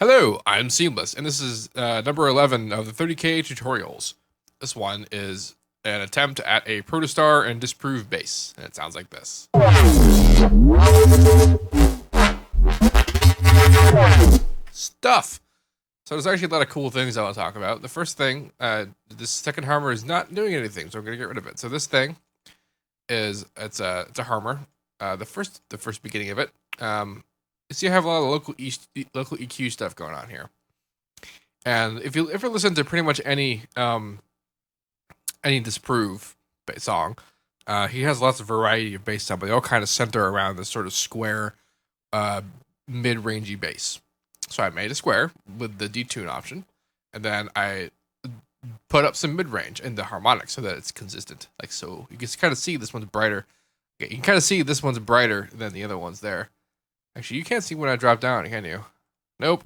Hello, I'm Seamless, and this is number 11 of the 30K tutorials. This one is an attempt at a Protostar and Disprove bass, and it sounds like this. Stuff! So there's actually a lot of cool things I want to talk about. The first thing, this second harmonic is not doing anything, so I'm going to get rid of it. So this thing is, it's a harmonic. The first beginning of it, so you have a lot of local EQ stuff going on here, and if you ever listen to pretty much any Disprove song, he has lots of variety of bass sound, but they all kind of center around this sort of square, mid-rangey bass. So I made a square with the detune option, and then I put up some mid-range in the harmonic so that it's consistent. Like so, you can kind of see this one's brighter. You can kind of see this one's brighter than the other ones there. Actually, you can't see when I drop down, can you? Nope,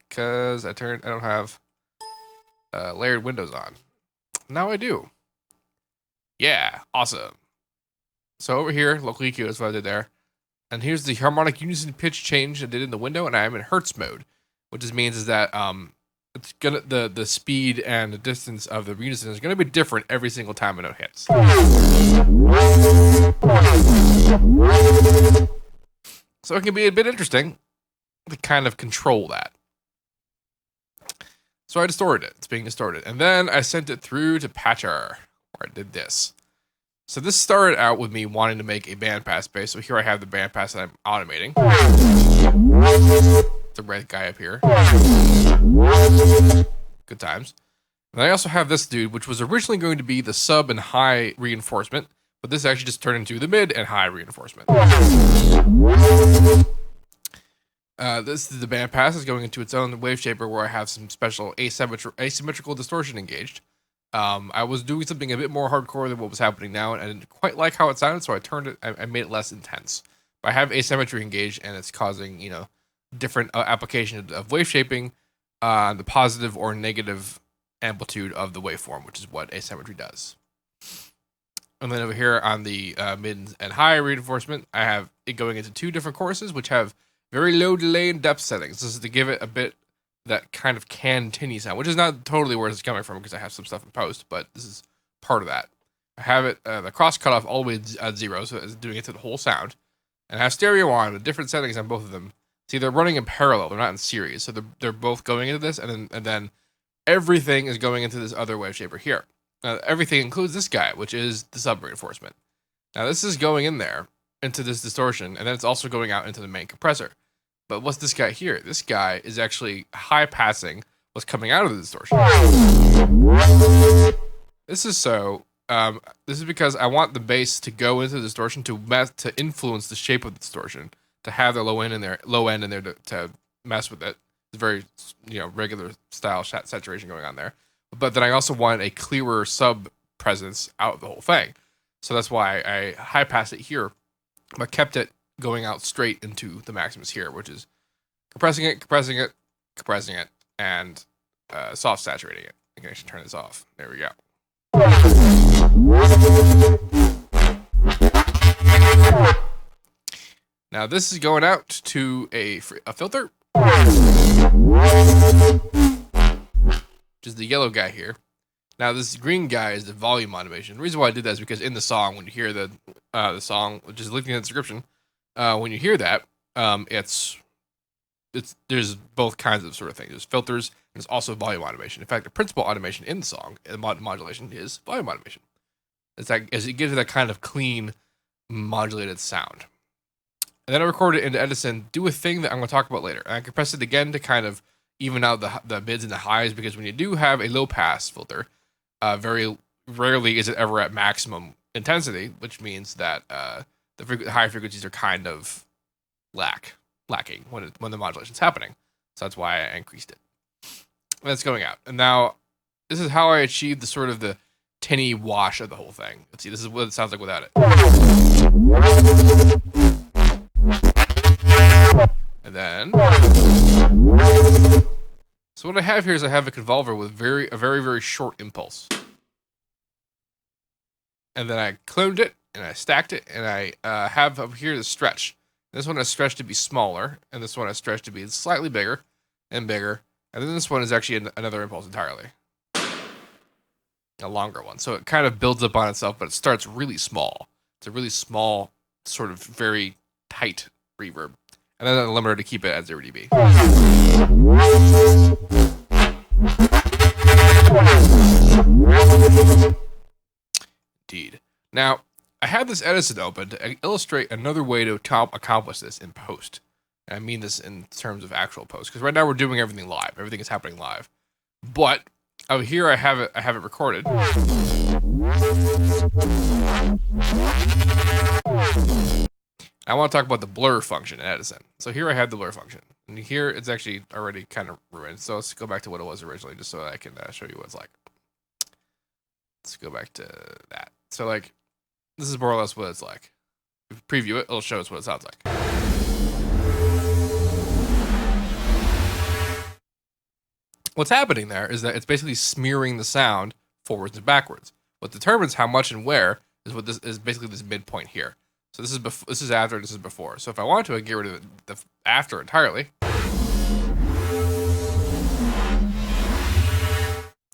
because I don't have layered windows on. Now I do. Yeah, awesome. So over here, local EQ is what I did there. And here's the harmonic unison pitch change I did in the window, and I'm in Hertz mode, which just means is that it's gonna the speed and the distance of the unison is gonna be different every single time a note hits. So it can be a bit interesting to kind of control that. So I distorted it. It's being distorted. And then I sent it through to Patcher, where I did this. So this started out with me wanting to make a bandpass bass. So here I have the bandpass that I'm automating. The red guy up here. Good times. And I also have this dude, which was originally going to be the sub and high reinforcement, but this actually just turned into the mid and high reinforcement. This is the bandpass is going into its own wave shaper where I have some special asymmetrical distortion engaged. I was doing something a bit more hardcore than what was happening now, and I didn't quite like how it sounded, so I made it less intense. But I have asymmetry engaged, and it's causing, different application of wave shaping, the positive or negative amplitude of the waveform, which is what asymmetry does. And then over here on the mid and high reinforcement, I have it going into two different courses, which have very low delay and depth settings. This is to give it a bit that kind of can tinny sound, which is not totally where it's coming from because I have some stuff in post, but this is part of that. I have it the cross cutoff all the way at 0, so it's doing it to the whole sound. And I have stereo on with different settings on both of them. See, they're running in parallel; they're not in series, so they're both going into this, and then everything is going into this other wave shaper here. Everything includes this guy, which is the sub reinforcement. Now this is going in there into this distortion, and then it's also going out into the main compressor. But what's this guy here? This guy is actually high passing what's coming out of the distortion. This is so. This is because I want the bass to go into the distortion to influence the shape of the distortion, to have the low end in there to mess with it. It's very regular style saturation going on there. But then I also want a clearer sub presence out of the whole thing. So that's why I high pass it here, but kept it going out straight into the Maximus here, which is compressing it, and soft saturating it. I can actually turn this off. There we go. Now this is going out to a filter, which is the yellow guy here. Now this green guy is the volume automation. The reason why I did that is because in the song, when you hear the song, which is looking at the description, when you hear that, there's both kinds of sort of things. There's filters, and there's also volume automation. In fact, the principal automation in the song, modulation, is volume automation. It's like as it gives it that kind of clean, modulated sound. And then I recorded it into Edison, do a thing that I'm going to talk about later. And I compress it again to kind of even out the mids and the highs, because when you do have a low pass filter, very rarely is it ever at maximum intensity, which means that the high frequencies are kind of lacking when the modulation's happening. So that's why I increased it. And that's going out. And now this is how I achieved the sort of the tinny wash of the whole thing. Let's see, this is what it sounds like without it. And then, so what I have here is I have a convolver with a very, very short impulse. And then I cloned it, and I stacked it, and I have up here the stretch. This one I stretched to be smaller, and this one I stretched to be slightly bigger. and bigger. And then this one is actually another impulse entirely. A longer one. So it kind of builds up on itself, but it starts really small. It's a really small, sort of very tight reverb. And then a limiter to keep it at 0 dB. Indeed. Now, I had this Edison open to illustrate another way to accomplish this in post. And I mean this in terms of actual post, because right now we're doing everything live. Everything is happening live. But over here I have it recorded. I want to talk about the blur function in Edison. So here I have the blur function. And here it's actually already kind of ruined. So let's go back to what it was originally, just so that I can show you what it's like. Let's go back to that. So like, this is more or less what it's like. If we preview it, it'll show us what it sounds like. What's happening there is that it's basically smearing the sound forwards and backwards. What determines how much and where is what this is basically this midpoint here. So this is after, this is before. So if I wanted to, I get rid of the after entirely.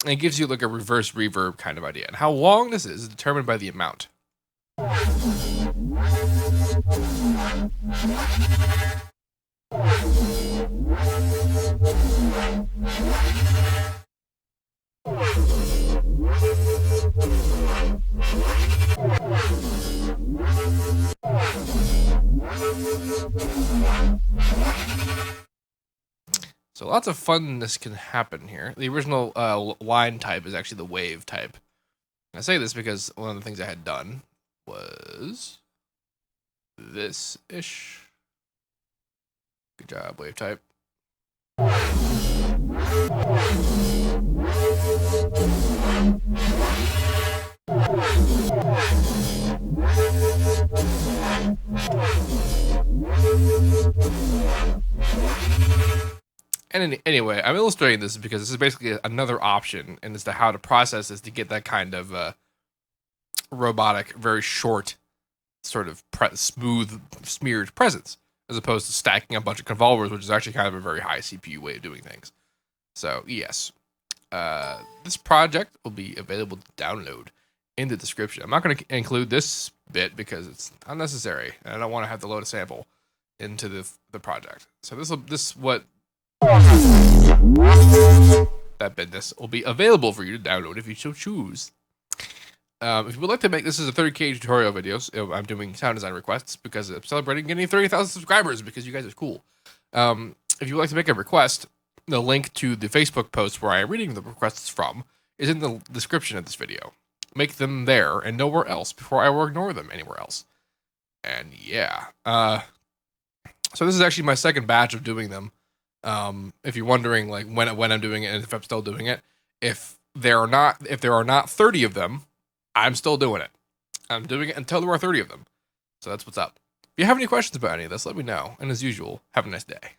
And it gives you like a reverse reverb kind of idea. And how long this is determined by the amount. So lots of funness can happen here. The original line type is actually the wave type. And I say this because one of the things I had done was this-ish. Good job, wave type. And anyway, I'm illustrating this because this is basically another option, and as to how to process this to get that kind of robotic, very short, sort of smooth, smeared presence, as opposed to stacking a bunch of convolvers, which is actually kind of a very high CPU way of doing things. So yes, this project will be available to download in the description. I'm not going to include this bit because it's unnecessary, and I don't want to have to load a sample into the project. So this will be available for you to download if you so choose. If you would like to make this as a 30K tutorial videos, I'm doing sound design requests because I'm celebrating getting 30,000 subscribers because you guys are cool. If you would like to make a request, the link to the Facebook post where I am reading the requests from is in the description of this video. Make them there and nowhere else before I will ignore them anywhere else. And yeah, so this is actually my second batch of doing them. If you're wondering like when I'm doing it and if I'm still doing it, if there are not 30 of them, I'm still doing it. I'm doing it until there are 30 of them. So that's what's up. If you have any questions about any of this, let me know. And as usual, have a nice day.